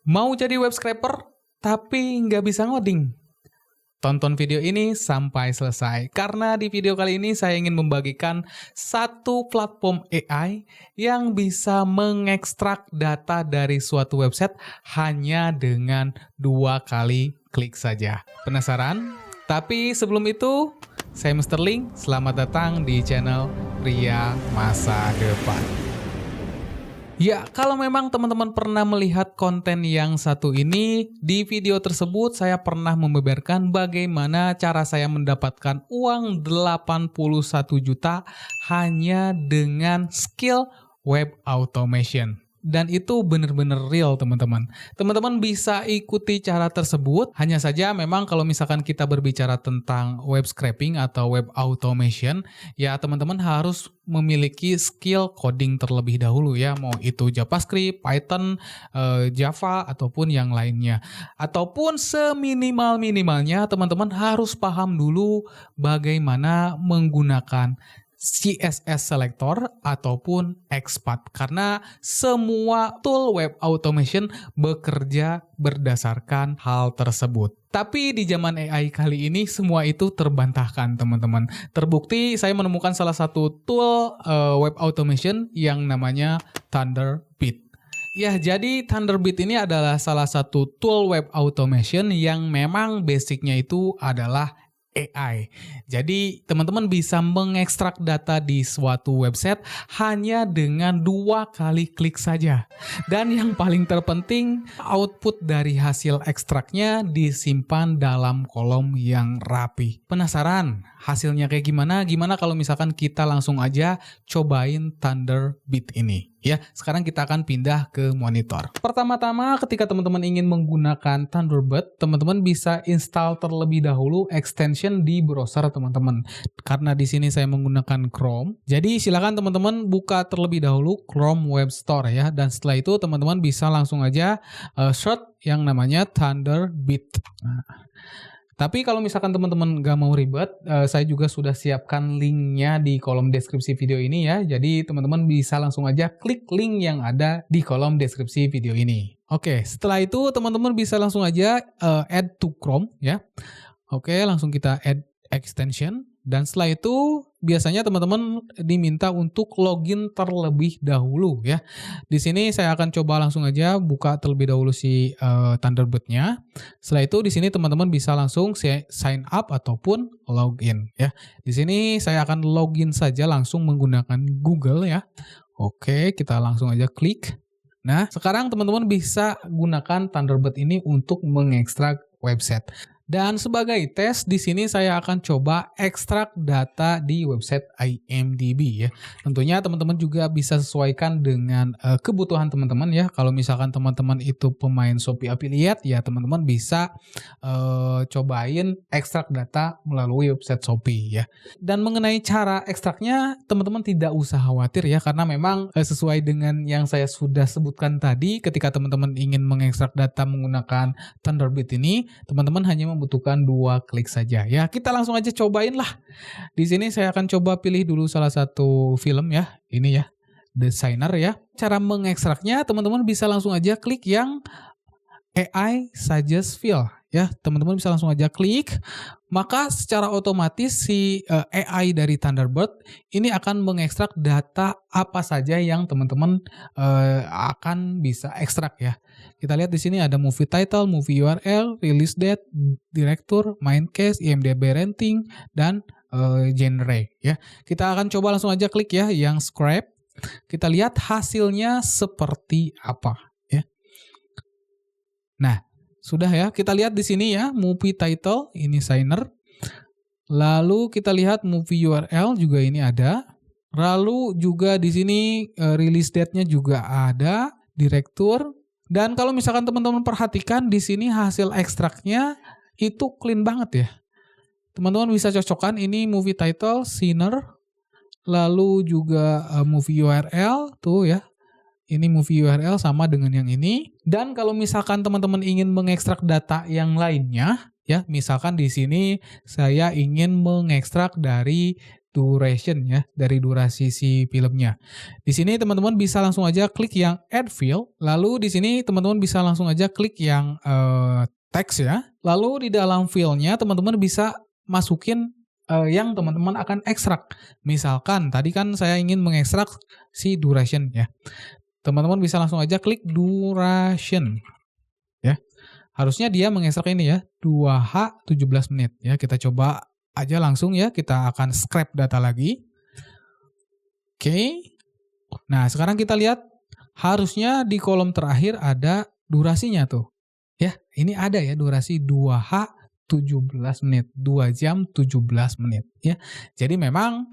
Mau jadi web scraper, tapi nggak bisa ngoding? Tonton video ini sampai selesai, karena di video kali ini saya ingin membagikan satu platform AI yang bisa mengekstrak data dari suatu website hanya dengan 2 kali klik saja. Penasaran? Tapi sebelum itu, saya Mr. Link, selamat datang di channel Pria Masa Depan. Ya, kalau memang teman-teman pernah melihat konten yang satu ini, di video tersebut saya pernah membeberkan bagaimana cara saya mendapatkan uang 81 juta hanya dengan skill web automation. Dan itu benar-benar real, teman-teman. Teman-teman bisa ikuti cara tersebut, hanya saja memang kalau misalkan kita berbicara tentang web scraping atau web automation, ya teman-teman harus memiliki skill coding terlebih dahulu ya, mau itu JavaScript, Python, Java, ataupun yang lainnya. Ataupun seminimal-minimalnya teman-teman harus paham dulu bagaimana menggunakan CSS Selector ataupun XPath, karena semua tool web automation bekerja berdasarkan hal tersebut. Tapi di zaman AI kali ini semua itu terbantahkan, teman-teman. Terbukti saya menemukan salah satu tool web automation yang namanya Thunderbit. Ya, jadi Thunderbit ini adalah salah satu tool web automation yang memang basicnya itu adalah AI. Jadi teman-teman bisa mengekstrak data di suatu website hanya dengan 2 kali klik saja. Dan yang paling terpenting, output dari hasil ekstraknya disimpan dalam kolom yang rapi. Penasaran hasilnya kayak gimana? Gimana kalau misalkan kita langsung aja cobain Thunderbit ini? Ya, sekarang kita akan pindah ke monitor. Pertama-tama ketika teman-teman ingin menggunakan Thunderbit, teman-teman bisa install terlebih dahulu extension di browser teman-teman. Karena di sini saya menggunakan Chrome. Jadi silakan teman-teman buka terlebih dahulu Chrome Web Store ya, dan setelah itu teman-teman bisa langsung aja search yang namanya Thunderbit. Tapi kalau misalkan teman-teman nggak mau ribet, saya juga sudah siapkan linknya di kolom deskripsi video ini ya. Jadi teman-teman bisa langsung aja klik link yang ada di kolom deskripsi video ini. Oke, setelah itu teman-teman bisa langsung aja add to Chrome ya. Oke, langsung kita add extension. Dan setelah itu biasanya teman-teman diminta untuk login terlebih dahulu ya. Di sini saya akan coba langsung aja buka terlebih dahulu si Thunderbit-nya. Setelah itu di sini teman-teman bisa langsung sign up ataupun login ya. Di sini saya akan login saja langsung menggunakan Google ya. Oke, kita langsung aja klik. Nah, sekarang teman-teman bisa gunakan Thunderbit ini untuk mengekstrak website. Dan sebagai tes, di sini saya akan coba ekstrak data di website IMDb ya. Tentunya teman-teman juga bisa sesuaikan dengan kebutuhan teman-teman ya. Kalau misalkan teman-teman itu pemain Shopee Affiliate, ya teman-teman bisa cobain ekstrak data melalui website Shopee ya. Dan mengenai cara ekstraknya, teman-teman tidak usah khawatir ya, karena memang sesuai dengan yang saya sudah sebutkan tadi, ketika teman-teman ingin mengekstrak data menggunakan Thunderbit ini, teman-teman hanya membutuhkan 2 klik saja. Ya, kita langsung aja cobain lah. Di sini saya akan coba pilih dulu salah satu film ya. Ini ya, Designer ya. Cara mengekstraknya teman-teman bisa langsung aja klik yang AI Suggest Fill ya. Teman-teman bisa langsung aja klik. Maka secara otomatis si AI dari Thunderbit ini akan mengekstrak data apa saja yang teman-teman akan bisa ekstrak ya. Kita lihat di sini ada movie title, movie URL, release date, director, main cast, IMDb rating, dan genre ya. Kita akan coba langsung aja klik ya yang scrape. Kita lihat hasilnya seperti apa ya. Nah, sudah ya, kita lihat di sini ya, movie title, ini signer. Lalu kita lihat movie URL juga ini ada. Lalu juga di sini release date-nya juga ada, director. Dan kalau misalkan teman-teman perhatikan di sini hasil ekstraknya itu clean banget ya. Teman-teman bisa cocokkan ini movie title, Sinner. Lalu juga movie URL tuh ya. Ini movie URL sama dengan yang ini. Dan kalau misalkan teman-teman ingin mengekstrak data yang lainnya, ya, misalkan di sini saya ingin mengekstrak dari duration ya, dari durasi si filmnya. Di sini teman-teman bisa langsung aja klik yang add field, lalu di sini teman-teman bisa langsung aja klik yang teks ya. Lalu di dalam fieldnya teman-teman bisa masukin yang teman-teman akan ekstrak. Misalkan tadi kan saya ingin mengekstrak si duration ya. Teman-teman bisa langsung aja klik duration ya. Harusnya dia mengekstrak ini ya, 2H 17 menit ya. Kita coba aja langsung ya, kita akan scrap data lagi. Oke. Nah, sekarang kita lihat harusnya di kolom terakhir ada durasinya tuh. Ya, ini ada ya durasi 2H 17 menit, 2 jam 17 menit ya. Jadi memang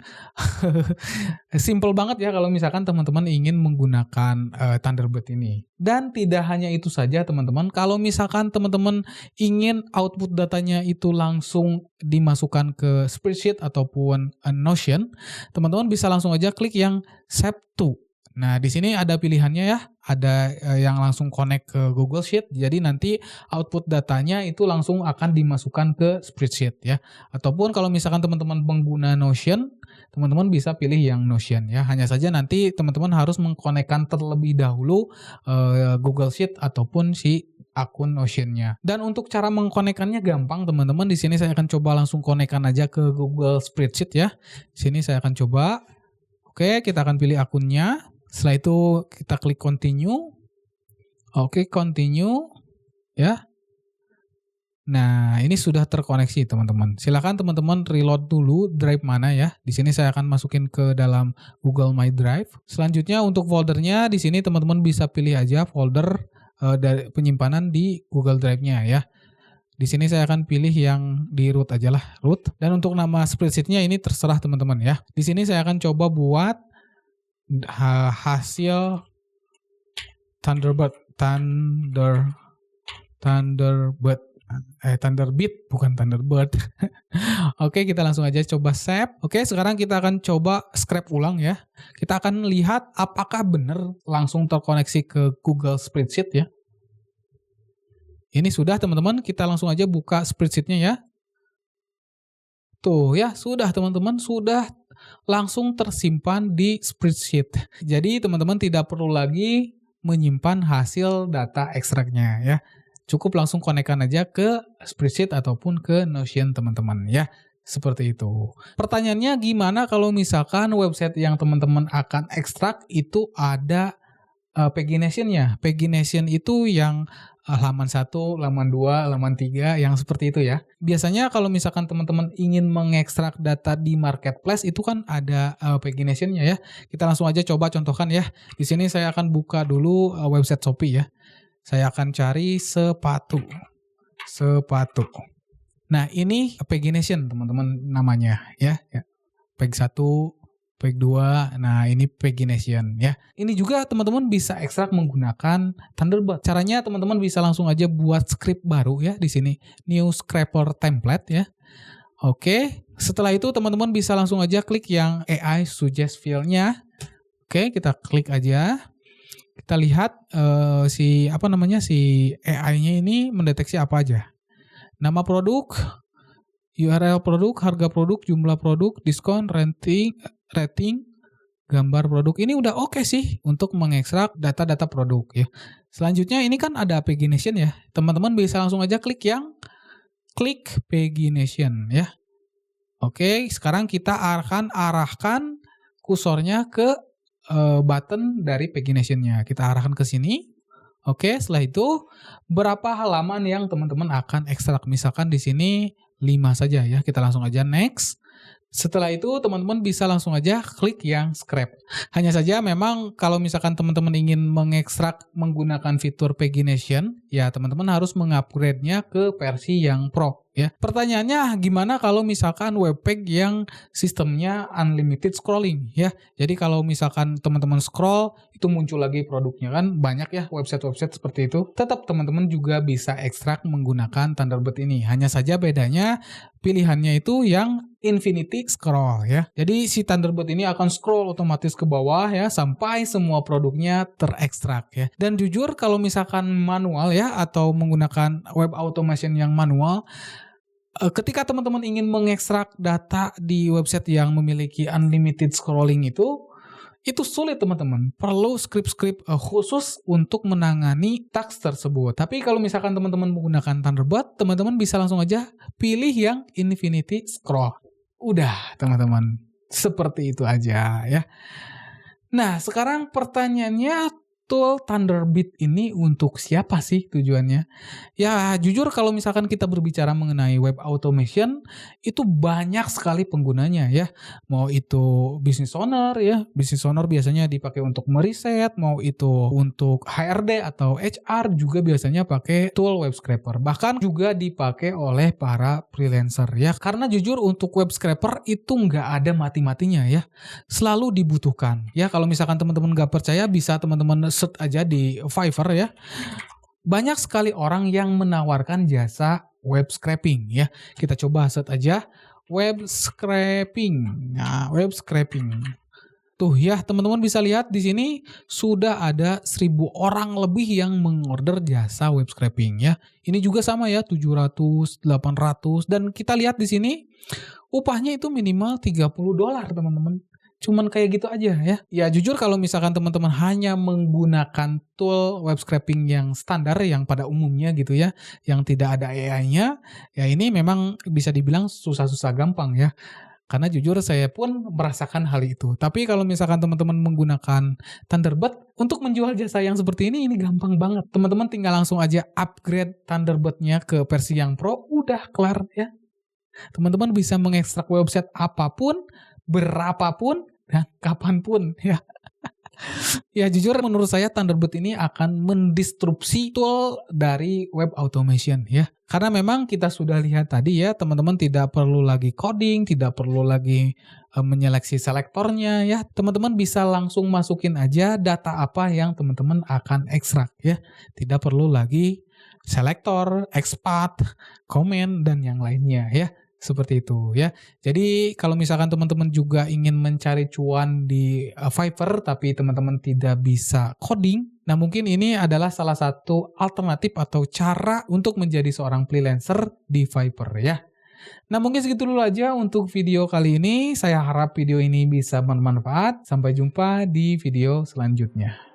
simple banget ya kalau misalkan teman-teman ingin menggunakan Thunderbird ini. Dan tidak hanya itu saja teman-teman, kalau misalkan teman-teman ingin output datanya itu langsung dimasukkan ke spreadsheet ataupun Notion, teman-teman bisa langsung aja klik yang Save to. Nah, di sini ada pilihannya ya, ada yang langsung connect ke Google Sheet, jadi nanti output datanya itu langsung akan dimasukkan ke spreadsheet ya. Ataupun kalau misalkan teman-teman pengguna Notion, teman-teman bisa pilih yang Notion ya. Hanya saja nanti teman-teman harus mengkonekkan terlebih dahulu Google Sheet ataupun si akun Notion-nya. Dan untuk cara mengkonekkannya gampang teman-teman, di sini saya akan coba langsung konekkan aja ke Google Spreadsheet ya. Di sini saya akan coba. Oke, kita akan pilih akunnya. Setelah itu kita klik continue. Oke, continue ya. Nah, ini sudah terkoneksi teman-teman. Silakan teman-teman reload dulu drive mana ya. Di sini saya akan masukin ke dalam Google My Drive. Selanjutnya untuk foldernya di sini teman-teman bisa pilih aja folder dari penyimpanan di Google Drive-nya ya. Di sini saya akan pilih yang di root aja lah, root. Dan untuk nama spreadsheet-nya ini terserah teman-teman ya. Di sini saya akan coba buat hasil Thunderbird bukan Thunderbird. Oke, kita langsung aja coba save. Oke, sekarang kita akan coba scrap ulang ya. Kita akan lihat apakah benar langsung terkoneksi ke Google Spreadsheet ya. Ini sudah teman-teman, kita langsung aja buka spreadsheet-nya ya. Tuh ya, sudah teman-teman, sudah langsung tersimpan di spreadsheet. Jadi teman-teman tidak perlu lagi menyimpan hasil data ekstraknya ya. Cukup langsung konekkan aja ke spreadsheet ataupun ke Notion teman-teman ya. Seperti itu. Pertanyaannya gimana kalau misalkan website yang teman-teman akan ekstrak itu ada pagination-nya. Pagination itu yang halaman 1, halaman 2, halaman 3 yang seperti itu ya. Biasanya kalau misalkan teman-teman ingin mengekstrak data di marketplace itu kan ada pagination-nya ya. Kita langsung aja coba contohkan ya. Di sini saya akan buka dulu website Shopee ya. Saya akan cari sepatu. Nah, ini pagination teman-teman namanya ya. Pag 1, Pag 2, nah ini pagination ya. Ini juga teman-teman bisa ekstrak menggunakan Thunderbird. Caranya teman-teman bisa langsung aja buat script baru ya di sini. New scraper template ya. Oke, setelah itu teman-teman bisa langsung aja klik yang AI suggest field-nya. Oke, kita klik aja. Kita lihat si AI-nya ini mendeteksi apa aja. Nama produk, URL produk, harga produk, jumlah produk, diskon, rating, gambar produk. Ini udah oke sih untuk mengekstrak data-data produk ya. Selanjutnya ini kan ada pagination ya. Teman-teman bisa langsung aja klik yang klik pagination ya. Oke, sekarang kita akan arahkan kursornya ke button dari pagination-nya. Kita arahkan ke sini. Oke, setelah itu berapa halaman yang teman-teman akan ekstrak? Misalkan di sini 5 saja ya. Kita langsung aja next. Setelah itu teman-teman bisa langsung aja klik yang scrap. Hanya saja memang kalau misalkan teman-teman ingin mengekstrak menggunakan fitur pagination, ya teman-teman harus mengupgrade-nya ke versi yang Pro ya. Pertanyaannya gimana kalau misalkan webpack yang sistemnya unlimited scrolling ya. Jadi kalau misalkan teman-teman scroll itu muncul lagi produknya, kan banyak ya website-website seperti itu. Tetap teman-teman juga bisa ekstrak menggunakan Thunderbird ini. Hanya saja bedanya pilihannya itu yang infinity scroll ya. Jadi si Thunderbird ini akan scroll otomatis ke bawah ya sampai semua produknya terekstrak ya. Dan jujur kalau misalkan manual ya atau menggunakan web automation yang manual, Ketika teman-teman ingin mengekstrak data di website yang memiliki unlimited scrolling itu sulit teman-teman. Perlu script-script khusus untuk menangani task tersebut. Tapi kalau misalkan teman-teman menggunakan Thunderbird, teman-teman bisa langsung aja pilih yang infinity scroll. Udah teman-teman, seperti itu aja ya. Nah sekarang pertanyaannya, tool Thunderbird ini untuk siapa sih tujuannya? Ya jujur kalau misalkan kita berbicara mengenai web automation, itu banyak sekali penggunanya ya. Mau itu business owner ya, business owner biasanya dipakai untuk meriset, mau itu untuk HRD atau HR juga biasanya pakai tool web scraper. Bahkan juga dipakai oleh para freelancer ya. Karena jujur untuk web scraper itu nggak ada mati-matinya ya. Selalu dibutuhkan ya. Kalau misalkan teman-teman nggak percaya, bisa teman-teman search aja di Fiverr ya. Banyak sekali orang yang menawarkan jasa web scraping ya. Kita coba search aja web scraping. Nah, web scraping. Tuh ya, teman-teman bisa lihat di sini sudah ada 1.000 orang lebih yang mengorder jasa web scraping ya. Ini juga sama ya, 700, 800, dan kita lihat di sini upahnya itu minimal $30 teman-teman. Cuman kayak gitu aja ya. Ya jujur kalau misalkan teman-teman hanya menggunakan tool web scraping yang standar, yang pada umumnya gitu ya, yang tidak ada AI-nya, ya ini memang bisa dibilang susah-susah gampang ya. Karena jujur saya pun merasakan hal itu. Tapi kalau misalkan teman-teman menggunakan Thunderbird untuk menjual jasa yang seperti ini gampang banget. Teman-teman tinggal langsung aja upgrade Thunderbird-nya ke versi yang Pro, udah kelar ya. Teman-teman bisa mengekstrak website apapun, berapapun, dan kapanpun ya. Ya jujur menurut saya Thunderbird ini akan mendisrupsi tool dari web automation ya. Karena memang kita sudah lihat tadi ya, teman-teman tidak perlu lagi coding, tidak perlu lagi menyeleksi selektornya ya. Teman-teman bisa langsung masukin aja data apa yang teman-teman akan ekstrak ya. Tidak perlu lagi selektor, expat, comment, dan yang lainnya ya. Seperti itu ya. Jadi kalau misalkan teman-teman juga ingin mencari cuan di Fiverr tapi teman-teman tidak bisa coding, nah mungkin ini adalah salah satu alternatif atau cara untuk menjadi seorang freelancer di Fiverr ya. Nah mungkin segitu dulu aja untuk video kali ini. Saya harap video ini bisa bermanfaat. Sampai jumpa di video selanjutnya.